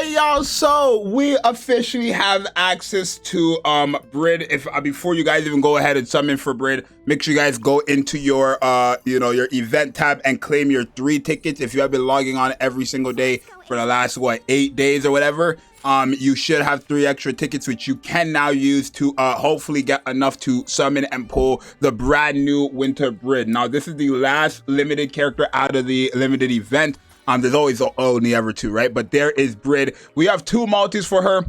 right, y'all, so we officially have access to Brid. If before you guys even go ahead and summon for Brid, make sure you guys go into your your event tab and claim your 3 tickets. If you have been logging on every single day for the last 8 days or whatever, you should have 3 extra tickets, which you can now use to hopefully get enough to summon and pull the brand new winter Brid. Now this is the last limited character out of the limited event. There's always only ever 2, right? But there is Brid. We have 2 multis for her.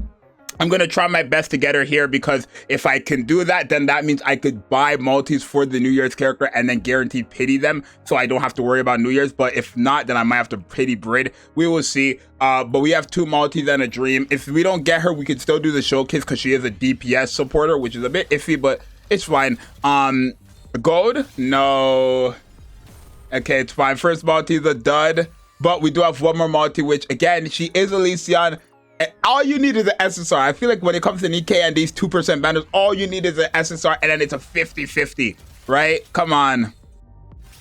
I'm going to try my best to get her here, because if I can do that, then that means I could buy multis for the New Year's character and then guaranteed pity them, so I don't have to worry about New Year's. But if not, then I might have to pity Brid. We will see. But we have 2 multis and a dream. If we don't get her, we can still do the showcase, because she is a DPS supporter, which is a bit iffy, but it's fine. Gold? No. Okay, it's fine. First multi is a dud. But we do have 1 more multi, which again, she is Elysian. And all you need is an SSR. I feel like when it comes to Nikke and these 2% banners, all you need is an SSR, and then it's a 50-50, right? Come on.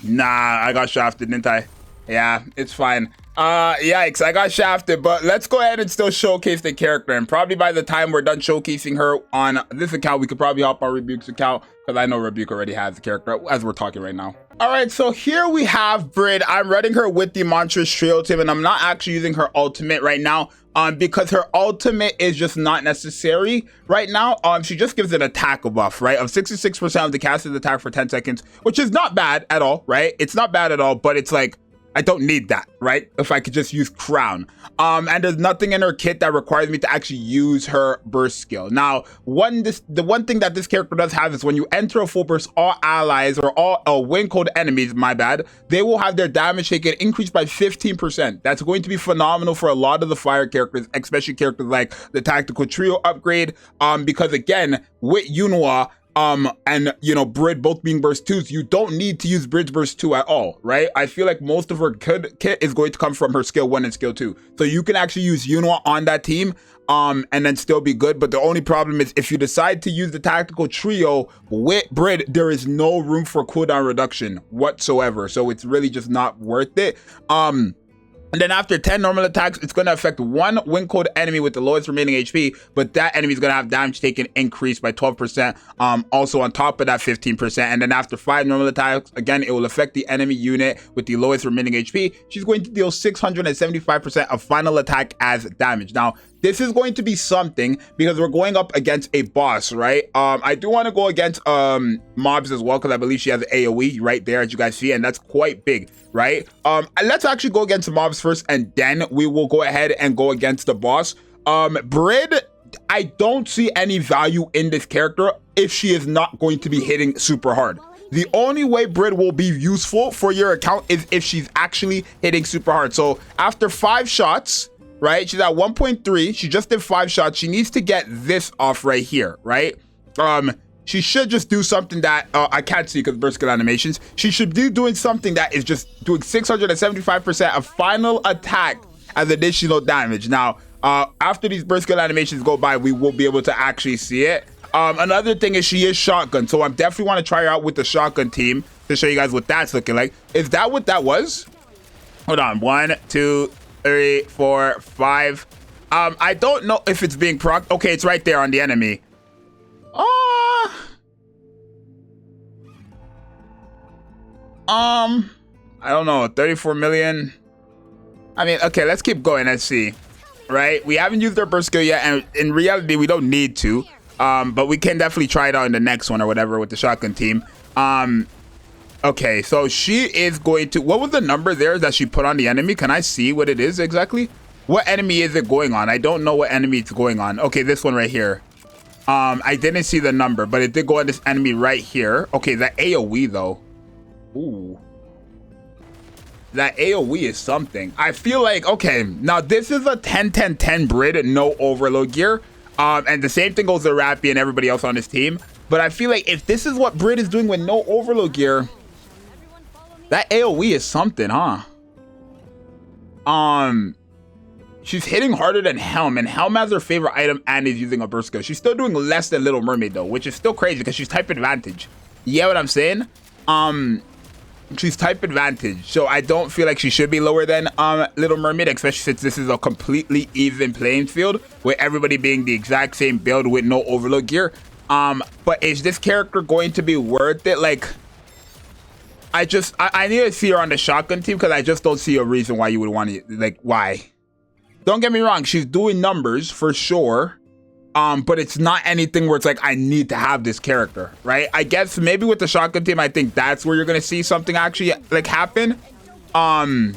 Nah, I got shafted, didn't I? Yeah, it's fine. Yikes, I got shafted, but let's go ahead and still showcase the character. And probably by the time we're done showcasing her on this account, we could probably hop on Rebuke's account, because I know Rebuke already has the character as we're talking right now. All right, so here we have Brid. I'm running her with the Monstrous Trio team, and I'm not actually using her ultimate right now, because her ultimate is just not necessary right now. She just gives an attack buff, right, of 66% of the casted attack for 10 seconds, which is not bad at all, right? It's not bad at all, but it's like, I don't need that, right? If I could just use Crown. And there's nothing in her kit that requires me to actually use her burst skill. Now, the one thing that this character does have is when you enter a full burst, all allies or all win code enemies, my bad, they will have their damage taken increased by 15%. That's going to be phenomenal for a lot of the fire characters, especially characters like the tactical trio upgrade. Because again, with Yunhua, and Brid both being burst 2s, you don't need to use Brid's burst 2 at all, right? I feel like most of her kit is going to come from her skill 1 and skill 2, so you can actually use Yunhua on that team and then still be good. But the only problem is if you decide to use the tactical trio with Brid, there is no room for cooldown reduction whatsoever, so it's really just not worth it. And then after 10 normal attacks, it's going to affect 1 win code enemy with the lowest remaining HP, but that enemy is going to have damage taken increased by 12%, also on top of that 15%. And then after 5 normal attacks, again, it will affect the enemy unit with the lowest remaining HP. She's going to deal 675% of final attack as damage. Now, this is going to be something, because we're going up against a boss, right? I do want to go against mobs as well, because I believe she has AoE right there, as you guys see, and that's quite big, right? Let's actually go against the mobs first, and then we will go ahead and go against the boss. Brid, I don't see any value in this character if she is not going to be hitting super hard. The only way Brid will be useful for your account is if she's actually hitting super hard. So after 5 shots, right, she's at 1.3, she just did 5 shots, she needs to get this off right here, right? She should just do something that I can't see because burst skill animations. She should be doing something that is just doing 675% of final attack as additional damage. Now, after these burst skill animations go by, we will be able to actually see it. Another thing is she is shotgun, so I definitely want to try her out with the shotgun team to show you guys what that's looking like. Is that what that was? Hold on, 1, 2, 3, 4, 5. I don't know if it's being proc. Okay, it's right there on the enemy. I don't know, 34 million. I mean, okay, let's keep going and see. Right, we haven't used our burst skill yet, and in reality, we don't need to. But we can definitely try it out in the next one or whatever with the shotgun team. Okay, so she is going to, what was the number there that she put on the enemy? Can I see what it is exactly? What enemy is it going on? I don't know what enemy it's going on. Okay, this one right here. I didn't see the number, but it did go on this enemy right here. Okay, that AoE though. Ooh. That AoE is something. I feel like, okay, now this is a 10-10-10 Brid, no overload gear. And the same thing goes to Rappy and everybody else on this team. But I feel like if this is what Brid is doing with no overload gear, that AoE is something, huh? She's hitting harder than Helm, and Helm has her favorite item and is using a burst skill. She's still doing less than Little Mermaid though, which is still crazy because she's type advantage. You get what I'm saying? she's type advantage, so I don't feel like she should be lower than Little Mermaid, especially since this is a completely even playing field with everybody being the exact same build with no overload gear. But is this character going to be worth it? Like, I need to see her on the shotgun team because I just don't see a reason why you would want to, like, why? Don't get me wrong, she's doing numbers for sure. But it's not anything where it's like, I need to have this character, right? I guess maybe with the shotgun team, I think that's where you're going to see something actually like happen. But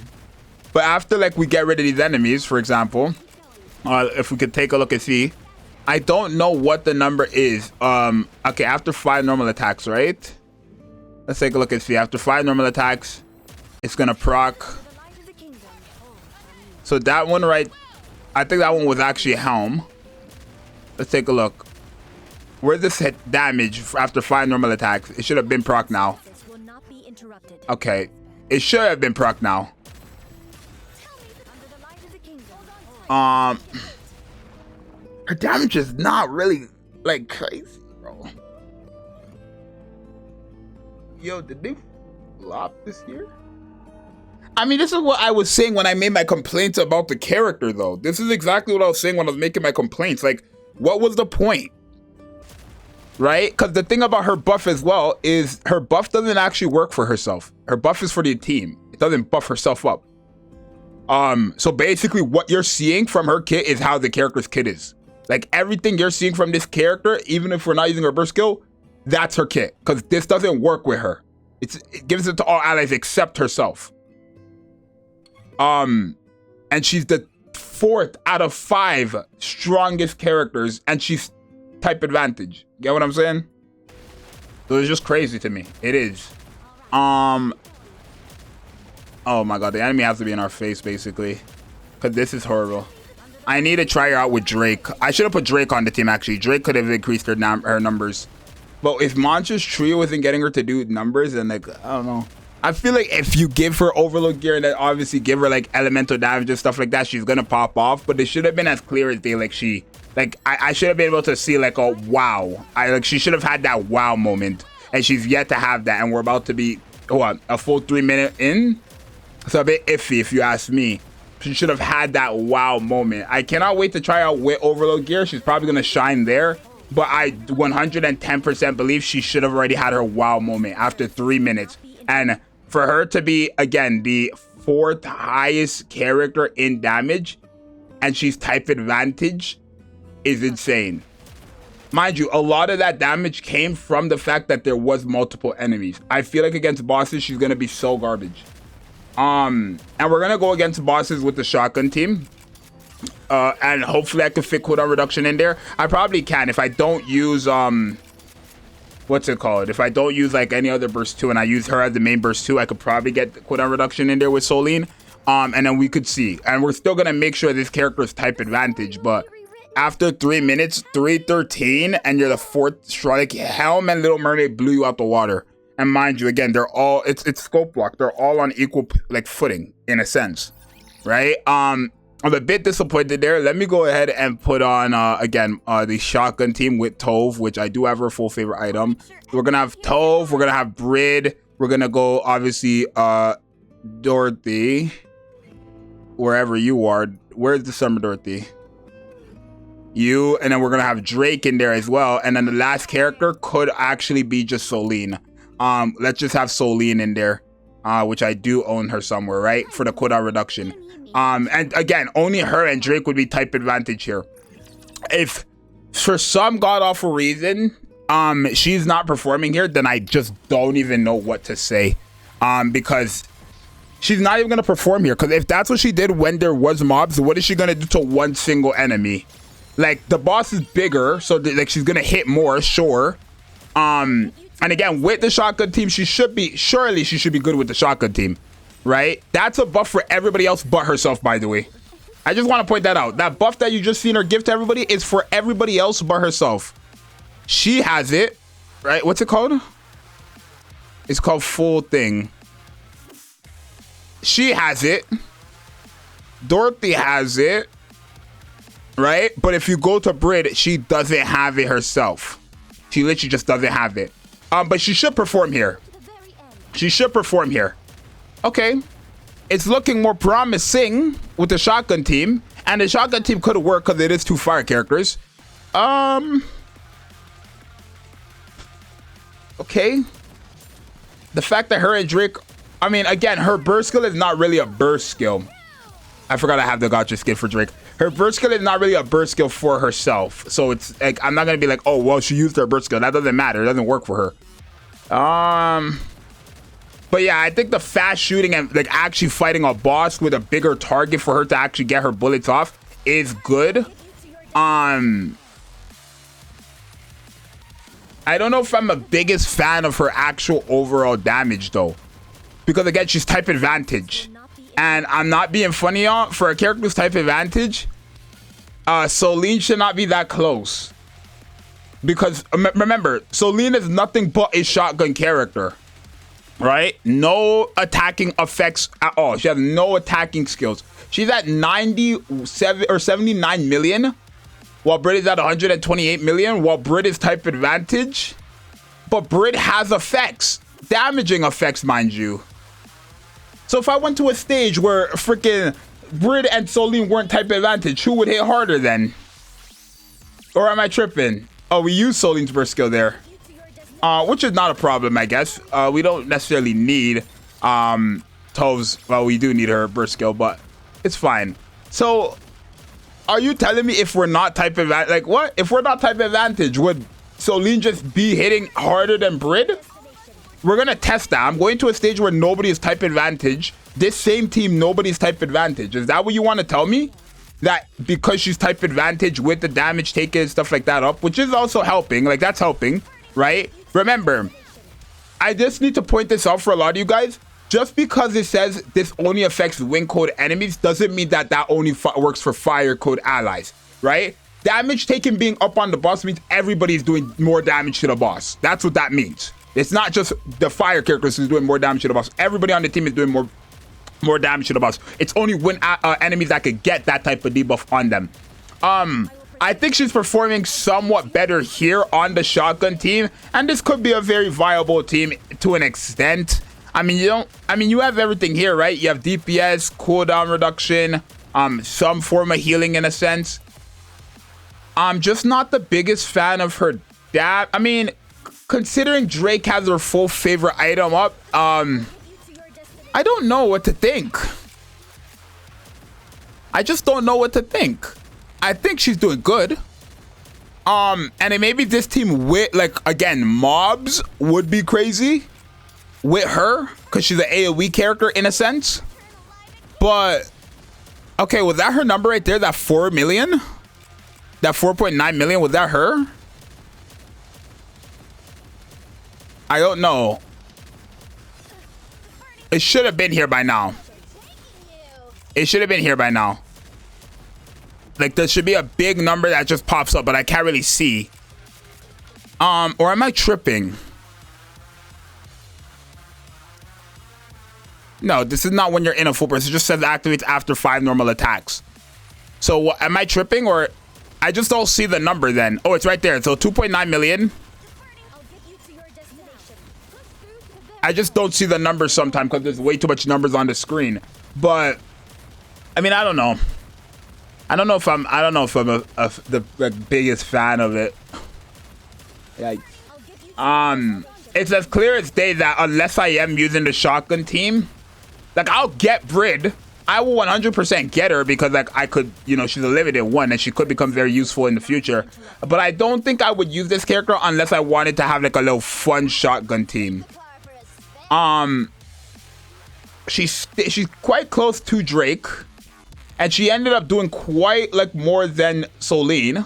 after like we get rid of these enemies, for example, if we could take a look and see, I don't know what the number is. Okay, after 5 normal attacks, right? Let's take a look and see. After 5 normal attacks, it's going to proc. So that one, right? I think that one was actually Helm. Let's take a look. Where's this hit damage after 5 normal attacks? It should have been proc now. Okay. It should have been proc now. Her damage is not really like crazy, bro. Yo, did they flop this year? I mean, this is what I was saying when I made my complaints about the character, though. This is exactly what I was saying when I was making my complaints. Like, what was the point? Right? Because the thing about her buff as well is her buff doesn't actually work for herself. Her buff is for the team. It doesn't buff herself up. So basically what you're seeing from her kit is how the character's kit is. Like, everything you're seeing from this character, even if we're not using her burst skill, that's her kit. Because this doesn't work with her. It gives it to all allies except herself. And she's the 4th out of 5 strongest characters, and she's type advantage. Get what I'm saying? So it's just crazy to me. It is. Oh my god, the enemy has to be in our face basically, because this is horrible. I need to try her out with Drake. I should have put Drake on the team actually. Drake could have increased her numbers, but if Monster's trio isn't getting her to do numbers, then like, I don't know. I feel like if you give her overload gear and then obviously give her like elemental damage and stuff like that, she's gonna pop off. But it should have been as clear as day. Like I should have been able to see like a wow. She should have had that wow moment, and she's yet to have that. And we're about to be a full 3 minute in. It's a bit iffy if you ask me. She should have had that wow moment. I cannot wait to try out with overload gear. She's probably gonna shine there. But I 110% believe she should have already had her wow moment after 3 minutes. And for her to be, again, the 4th highest character in damage, and she's type advantage, is insane. Mind you, a lot of that damage came from the fact that there was multiple enemies. I feel like against bosses, she's going to be so garbage. And we're going to go against bosses with the shotgun team. And hopefully I can fit cooldown reduction in there. I probably can if I don't use... what's it called? If I don't use like any other burst 2 and I use her as the main burst 2, I could probably get the cooldown reduction in there with Soline. And then we could see. And we're still gonna make sure this character is type advantage. But after 3 minutes, 3:13, and you're the 4th strong, like Helm and Little Mermaid blew you out the water. And mind you, again, they're all it's scope block. They're all on equal like footing in a sense, right? I'm a bit disappointed there. Let me go ahead and put on, again, the shotgun team with Tove, which I do have her full favorite item. We're going to have Tove. We're going to have Brid. We're going to go, obviously, Dorothy. Wherever you are. Where's the Summer Dorothy? You. And then we're going to have Drake in there as well. And then the last character could actually be just Soline. Let's just have Soline in there, which I do own her somewhere, right? For the cooldown reduction. And again, only her and Drake would be type advantage here. If for some god-awful reason, she's not performing here, then I just don't even know what to say. Because she's not even going to perform here. Because if that's what she did when there was mobs, what is she going to do to one single enemy? Like, the boss is bigger, so like she's going to hit more, sure. And again, with the shotgun team, surely she should be good with the shotgun team. Right? That's a buff for everybody else but herself, by the way. I just want to point that out. That buff that you just seen her give to everybody is for everybody else but herself. She has it. Right? What's it called? It's called full thing. She has it. Dorothy has it. Right? But if you go to Brid, she doesn't have it herself. She literally just doesn't have it. But she should perform here. She should perform here. Okay. It's looking more promising with the shotgun team. And the shotgun team could have worked because it is 2 fire characters. Okay. The fact that her and Drake... I mean, again, her burst skill is not really a burst skill. I forgot I have the gotcha skin for Drake. Her burst skill is not really a burst skill for herself. So it's like, I'm not going to be like, oh, well, she used her burst skill. That doesn't matter. It doesn't work for her. But yeah, I think the fast shooting and like actually fighting a boss with a bigger target for her to actually get her bullets off is good. I don't know if I'm a biggest fan of her actual overall damage though. Because again, she's type advantage. And I'm not being funny, y'all. For a character who's type advantage, Solene should not be that close. Because remember, Solene is nothing but a shotgun character. Right? No attacking effects at all. She has no attacking skills. She's at 97 or 79 million. While Brid is at 128 million. While Brid is type advantage. But Brid has effects. Damaging effects, mind you. So if I went to a stage where freaking Brid and Solene weren't type advantage, who would hit harder then? Or am I tripping? Oh, we use Solene's burst skill there. Which is not a problem, I guess. We don't necessarily need Tove's. Well, we do need her burst skill, but it's fine. So, are you telling me if we're not type advantage? Like, what? If we're not type advantage, would Solene just be hitting harder than Brid? We're going to test that. I'm going to a stage where nobody is type advantage. This same team, nobody's type advantage. Is that what you want to tell me? That because she's type advantage with the damage taken and stuff like that up, which is also helping. Like, that's helping, right? Remember, I just need to point this out for a lot of you guys. Just because it says this only affects win code enemies doesn't mean that that only works for fire code allies, right? Damage taken being up on the boss means everybody's doing more damage to the boss. That's what that means. It's not just the fire characters who's doing more damage to the boss. Everybody on the team is doing more damage to the boss. It's only when enemies that could get that type of debuff on them. I think she's performing somewhat better here on the shotgun team, and this could be a very viable team to an extent. I mean, you have everything here, right? You have DPS, cooldown reduction, some form of healing in a sense. I'm just not the biggest fan of her dab. I mean, considering Drake has her full favorite item up, I don't know what to think. I just don't know what to think. I think she's doing good. And it maybe this team with, like, again, mobs would be crazy with her because she's an AoE character in a sense. But, okay, was that her number right there? That 4 million? That 4.9 million, was that her? I don't know. It should have been here by now. It should have been here by now. Like, there should be a big number that just pops up, but I can't really see. Or am I tripping? No, this is not when you're in a full burst. It just says activates after 5 normal attacks. So, what, am I tripping? Or I just don't see the number then. Oh, it's right there. So, 2.9 million. I just don't see the numbers sometimes because there's way too much numbers on the screen. But, I mean, I don't know. I don't know if I'm the biggest fan of it. Like, it's as clear as day that unless I am using the shotgun team, like, I'll get Brid. I will 100% get her because, like, I could, you know, she's a limited one and she could become very useful in the future. But I don't think I would use this character unless I wanted to have, like, a little fun shotgun team. She's quite close to Drake. And she ended up doing quite, like, more than Solene.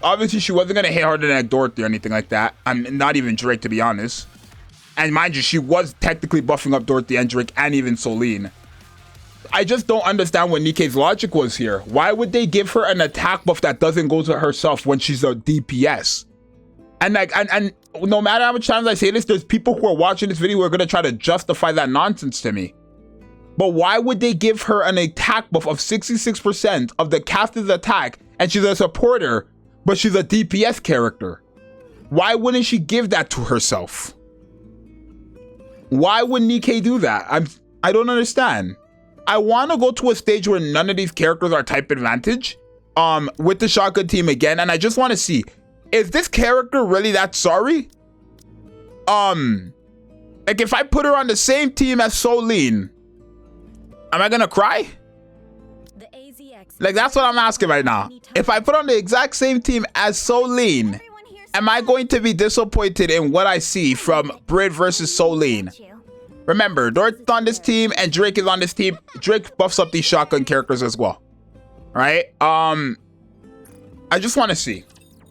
Obviously, she wasn't going to hit harder than, like, Dorothy or anything like that. I'm not even Drake, to be honest. And mind you, she was technically buffing up Dorothy and Drake and even Solene. I just don't understand what Nikke's logic was here. Why would they give her an attack buff that doesn't go to herself when she's a DPS? And, like, and no matter how much times I say this, there's people who are watching this video who are going to try to justify that nonsense to me. But why would they give her an attack buff of 66% of the caster's attack and she's a supporter, but she's a DPS character? Why wouldn't she give that to herself? Why would Nikke do that? I don't understand. I want to go to a stage where none of these characters are type advantage with the shotgun team again, and I just want to see, is this character really that sorry? Like if I put her on the same team as Solene, am I gonna cry? Like that's what I'm asking right now. If I put on the exact same team as Solene, am I going to be disappointed in what I see from Brid versus Solene? Remember, Dorothy's on this team and Drake is on this team. Drake buffs up these shotgun characters as well. Right? I just want to see.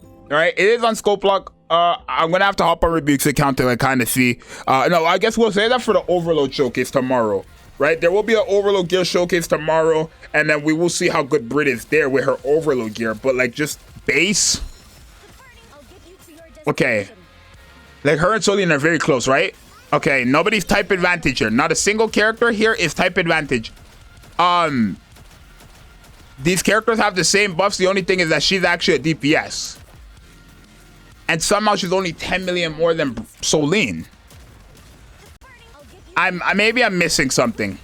All right, it is on scope lock. I'm gonna have to hop on Rebuke's account to like kind of see. No, I guess we'll say that for the Overload showcase tomorrow. Right, there will be an Overload gear showcase tomorrow, and then we will see how good Brid is there with her Overload gear. But like just base. Okay, like her and Solene are very close, right? Okay, nobody's type advantage here. Not a single character here is type advantage. These characters have the same buffs. The only thing is that she's actually a DPS. And somehow she's only 10 million more than Solene. Maybe I'm missing something.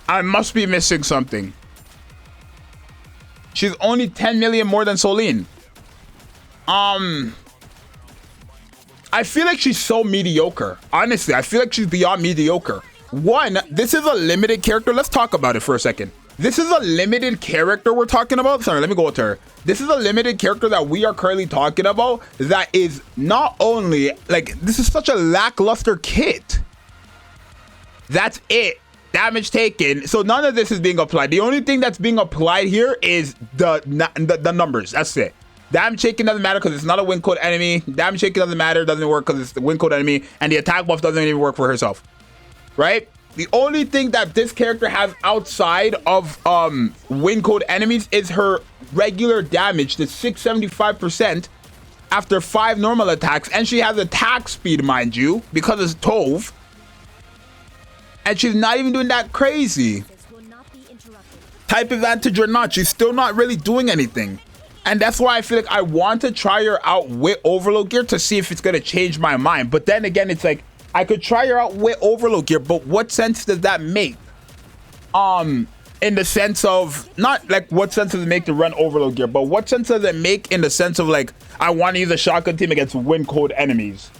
I must be missing something. She's only 10 million more than Solene. I feel like she's so mediocre. Honestly, I feel like she's beyond mediocre. One, this is a limited character. Let's talk about it for a second. This is a limited character we're talking about. Sorry, let me go with her. This is a limited character that we are currently talking about that is not only, like, this is such a lackluster kit. That's it. Damage taken. So none of this is being applied. The only thing that's being applied here is the numbers. That's it. Damage taken doesn't matter because it's not a win code enemy. Damage taken doesn't matter, doesn't work because it's the win code enemy. And the attack buff doesn't even work for herself. Right? The only thing that this character has outside of win code enemies is her regular damage, the 675% after 5 normal attacks. And she has attack speed, mind you, because it's Tove. And she's not even doing that crazy. Type advantage or not, she's still not really doing anything. And that's why I feel like I want to try her out with Overload gear to see if it's going to change my mind. But then again, it's like, I could try her out with Overload gear, but what sense does that make? In the sense of, not like what sense does it make to run Overload gear, but what sense does it make in the sense of like, I want to use a shotgun team against win code enemies?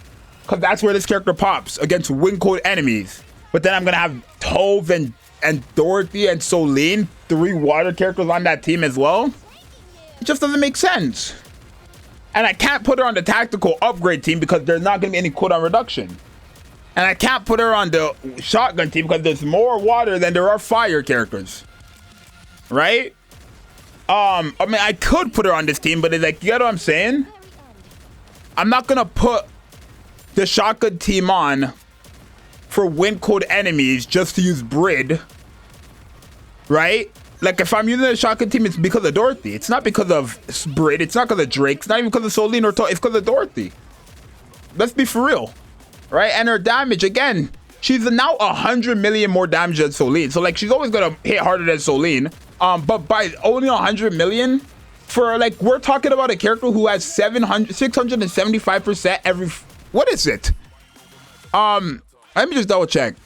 Because that's where this character pops, against win code enemies. But then I'm going to have Tove and Dorothy and Solene, 3 water characters on that team as well. It just doesn't make sense. And I can't put her on the tactical upgrade team because there's not going to be any cooldown reduction. And I can't put her on the shotgun team because there's more water than there are fire characters. Right? I mean, I could put her on this team, but it's like, you get what I'm saying? I'm not going to put the shotgun team on for win code enemies just to use Brid. Right? Like, if I'm using the shotgun team, it's because of Dorothy. It's not because of Brid. It's not because of Drake. It's not even because of Solene or It's because of Dorothy. Let's be for real. Right? And her damage, again, she's now 100 million more damage than Solene. So, like, she's always going to hit harder than Solene. But by only 100 million, for, like, we're talking about a character who has 675% every... What is it? Let me just double check.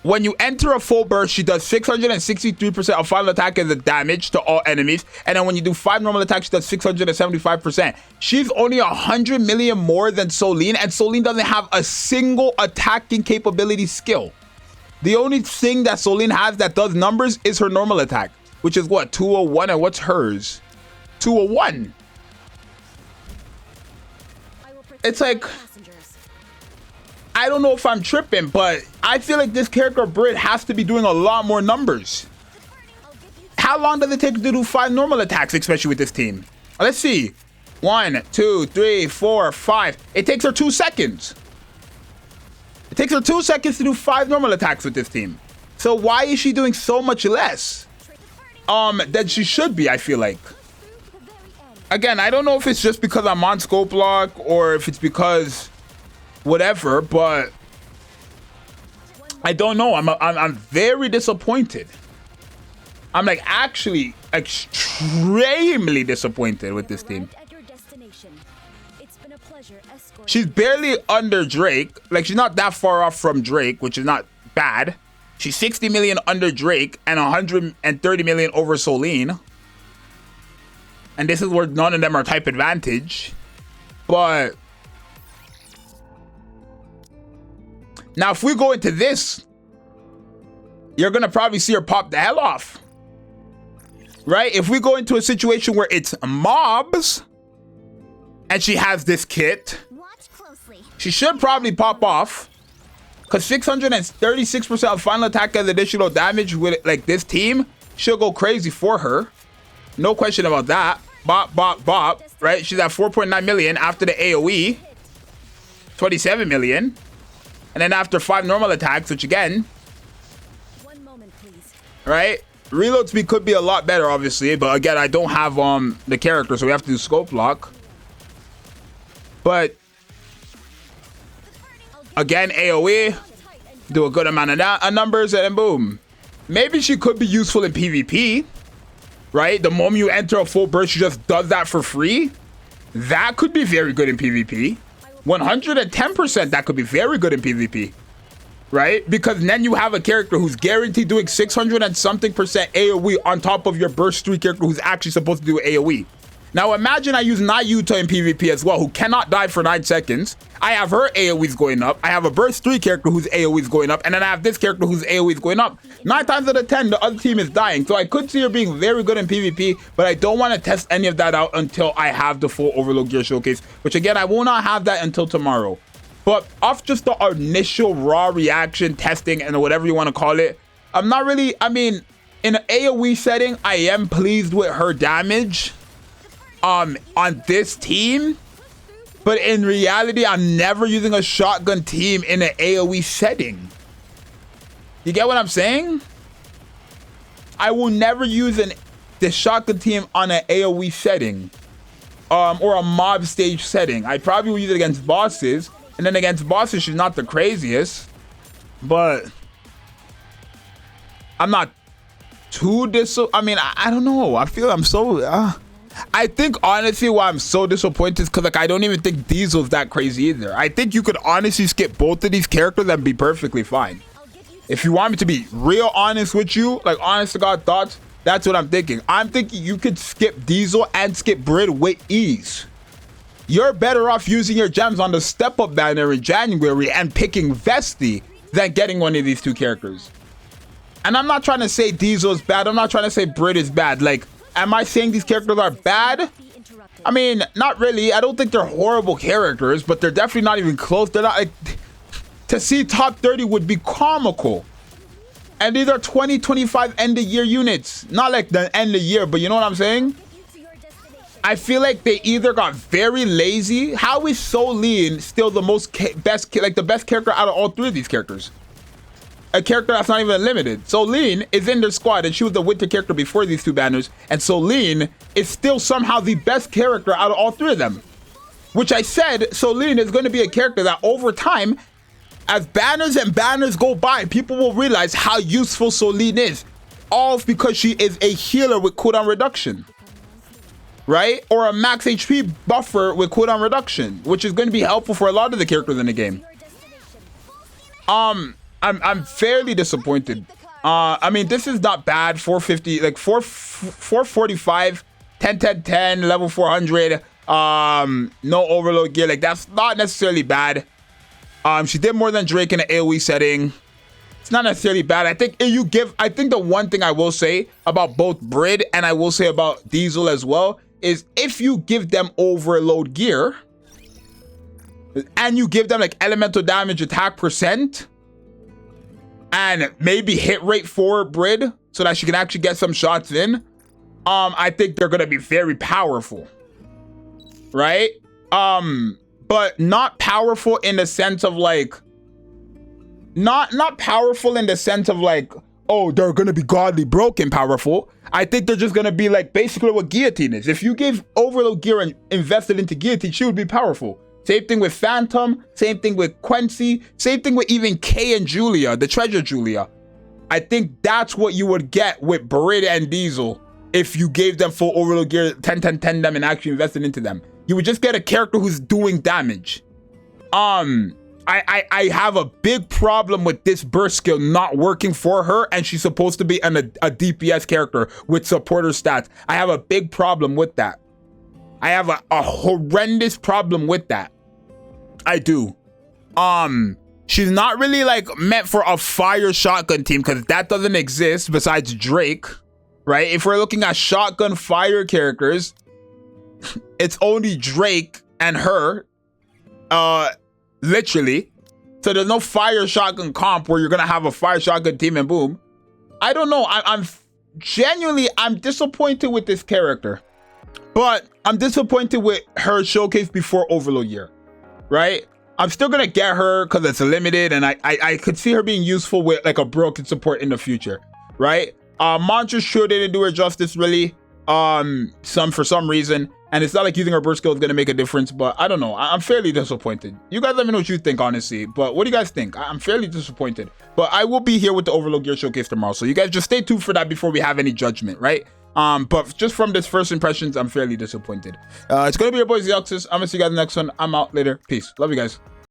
When you enter a full burst, she does 663% of final attack as a damage to all enemies. And then when you do 5 normal attacks, she does 675%. She's only 100 million more than Solene, and Solene doesn't have a single attacking capability skill. The only thing that Solene has that does numbers is her normal attack, which is what, 201, and what's hers? 201. It's like, I don't know if I'm tripping, but I feel like this character Brid has to be doing a lot more numbers. How long does it take to do 5 normal attacks, especially with this team? Let's see. 1, 2, 3, 4, 5. It takes her 2 seconds. It takes her 2 seconds to do 5 normal attacks with this team. So why is she doing so much less than she should be, I feel like? Again, I don't know if it's just because I'm on scope lock or if it's because whatever, but I don't know. I'm very disappointed. I'm like actually extremely disappointed with this team. She's barely under Drake. Like, she's not that far off from Drake, which is not bad. She's 60 million under Drake and 130 million over Solene. And this is where none of them are type advantage. But now if we go into this, you're going to probably see her pop the hell off. Right? If we go into a situation where it's mobs and she has this kit, she should probably pop off. Because 636% of final attack as additional damage with like this team should go crazy for her. No question about that. Bop, bop, bop. Right? She's at 4.9 million after the AoE. 27 million. And then after 5 normal attacks, which again, right? Reload speed could be a lot better, obviously. But again, I don't have the character, so we have to do scope lock. But again, AoE, do a good amount of numbers, and then boom. Maybe she could be useful in PvP, right? The moment you enter a full burst, she just does that for free. That could be very good in PvP. 110% that could be very good in PvP, right? Because then you have a character who's guaranteed doing 600 and something percent AoE on top of your burst 3 character who's actually supposed to do AoE. Now imagine I use Nayuta in PvP as well, who cannot die for 9 seconds. I have her AoEs going up. I have a burst 3 character whose AoE is going up. And then I have this character whose AoE is going up. 9 times out of 10, the other team is dying. So I could see her being very good in PvP, but I don't want to test any of that out until I have the full Overload Gear Showcase, which again, I will not have that until tomorrow. But off just the initial raw reaction testing and whatever you want to call it, I'm not really, I mean, in an AoE setting, I am pleased with her damage on this team. But in reality, I'm never using a shotgun team in an AoE setting. You get what I'm saying? I will never use the shotgun team on an AoE setting. Or a mob stage setting. I probably will use it against bosses. And then against bosses, she's not the craziest. But I'm not too I mean, I don't know. I feel I'm so... I think honestly why I'm so disappointed is because like I don't even think Diesel's that crazy either. I think you could honestly skip both of these characters and be perfectly fine. If you want me to be real honest with you, like honest to God thoughts, that's what I'm thinking. I'm thinking you could skip Diesel and skip Brid with ease. You're better off using your gems on the step up banner in January and picking Vesti than getting one of these 2 characters. And I'm not trying to say Diesel is bad. I'm not trying to say Brid is bad. Like, am I saying these characters are bad? I mean, not really. I don't think they're horrible characters, but they're definitely not even close. They're not like, to see top 30 would be comical. And these are 2025 end of year units. Not like the end of year, but you know what I'm saying? I feel like they either got very lazy. How is Solene still the best character out of all 3 of these characters? A character that's not even limited. Solene is in their squad and she was the winter character before these 2 banners, and Solene is still somehow the best character out of all 3 of them. Which I said Solene is going to be a character that over time, as banners and banners go by, people will realize how useful Solene is. All because she is a healer with cooldown reduction. Right? Or a max HP buffer with cooldown reduction, which is going to be helpful for a lot of the characters in the game. I'm fairly disappointed. I mean, this is not bad. 450, like 445, 10, 10, 10, level 400. No overload gear. Like, that's not necessarily bad. She did more than Drake in an AoE setting. It's not necessarily bad. I think the one thing I will say about both Brid and I will say about Diesel as well is if you give them overload gear and you give them like elemental damage attack percent and maybe hit rate for Brid so that she can actually get some shots in, I think they're gonna be very powerful, right? But not powerful in the sense of like, not powerful in the sense of like, oh, they're gonna be godly broken powerful. I think they're just gonna be like basically what Guillotine is. If you gave overload gear and invested into Guillotine, she would be powerful. Same thing with Phantom, same thing with Quincy, same thing with even Kay and Julia, the Treasure Julia. I think that's what you would get with Brid and Zxous if you gave them full Overload gear, 10-10-10 them, and actually invested into them. You would just get a character who's doing damage. I have a big problem with this burst skill not working for her, and she's supposed to be a DPS character with supporter stats. I have a big problem with that. I have a horrendous problem with that. I do. She's not really like meant for a fire shotgun team because that doesn't exist besides Drake, right? If we're looking at shotgun fire characters, it's only Drake and her, literally. So there's no fire shotgun comp where you're gonna have a fire shotgun team and boom. I don't know. I'm genuinely, I'm disappointed with this character, but I'm disappointed with her showcase before Overload year, right? I'm still gonna get her because it's limited, and I could see her being useful with like a broken support in the future, right? Monsters sure didn't do her justice really, for some reason, and it's not like using her burst skill is gonna make a difference. But I don't know. I'm fairly disappointed. You guys let me know what you think, honestly. But what do you guys think? I'm fairly disappointed. But I will be here with the Overload gear showcase tomorrow, so you guys just stay tuned for that before we have any judgment, right? But just from this first impressions, I'm fairly disappointed. It's gonna be your boy Zxous. I'm gonna see you guys in the next one. I'm out later. Peace. Love you guys.